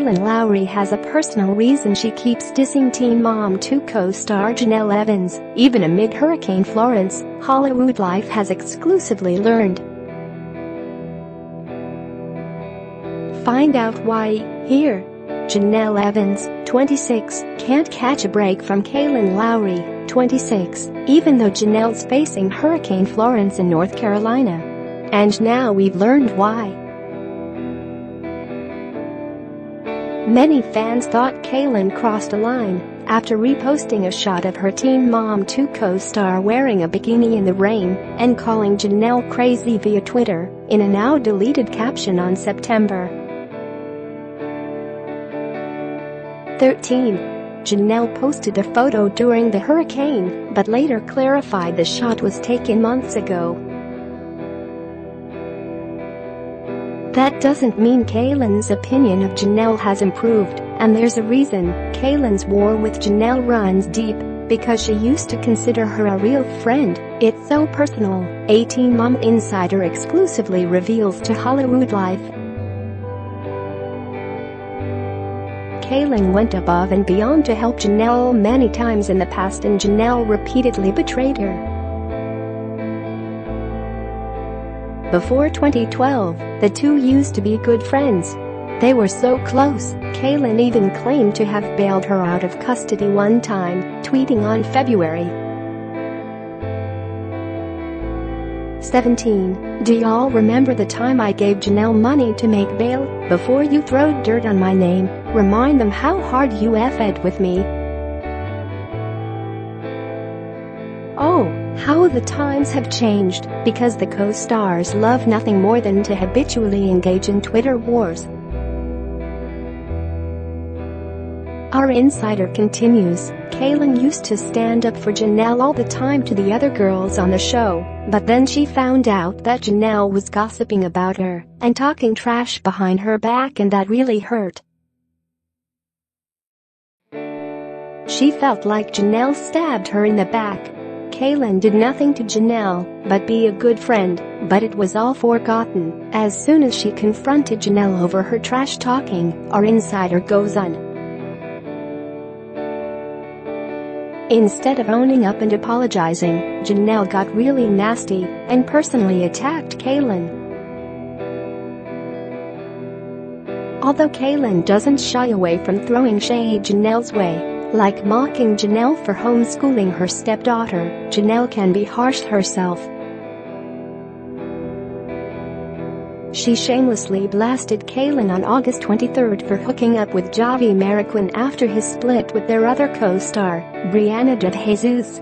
Kailyn Lowry has a personal reason she keeps dissing Teen Mom 2 co-star Jenelle Evans, even amid Hurricane Florence, Hollywood Life has exclusively learned. Find out why, here. Jenelle Evans, 26, can't catch a break from Kailyn Lowry, 26, even though Jenelle's facing Hurricane Florence in North Carolina. And now we've learned why. Many fans thought Kailyn crossed a line after reposting a shot of her Teen Mom 2 co-star wearing a bikini in the rain and calling Jenelle crazy via Twitter in a now-deleted caption on September 13. Jenelle posted a photo during the hurricane, but later clarified the shot was taken months ago. That doesn't mean Kailyn's opinion of Jenelle has improved, and there's a reason. Kailyn's war with Jenelle runs deep, because she used to consider her a real friend. It's so personal, a Teen Mom insider exclusively reveals to Hollywood Life. Kailyn went above and beyond to help Jenelle many times in the past, and Jenelle repeatedly betrayed her. Before 2012, the two used to be good friends. They were so close, Kailyn even claimed to have bailed her out of custody one time, tweeting on February 17, "Do y'all remember the time I gave Jenelle money to make bail? Before you throw dirt on my name, remind them how hard you effed with me." Oh, how the times have changed, because the co-stars love nothing more than to habitually engage in Twitter wars. Our insider continues, Kailyn used to stand up for Jenelle all the time to the other girls on the show, but then she found out that Jenelle was gossiping about her and talking trash behind her back, and that really hurt. She felt like Jenelle stabbed her in the back. Kailyn did nothing to Jenelle but be a good friend, but it was all forgotten as soon as she confronted Jenelle over her trash talking, our insider goes on. Instead of owning up and apologizing, Jenelle got really nasty and personally attacked Kailyn. Although Kailyn doesn't shy away from throwing shade Jenelle's way, like mocking Jenelle for homeschooling her stepdaughter, Jenelle can be harsh herself. She shamelessly blasted Kailyn on August 23 for hooking up with Javi Mariquin after his split with their other co-star, Brianna de Jesus.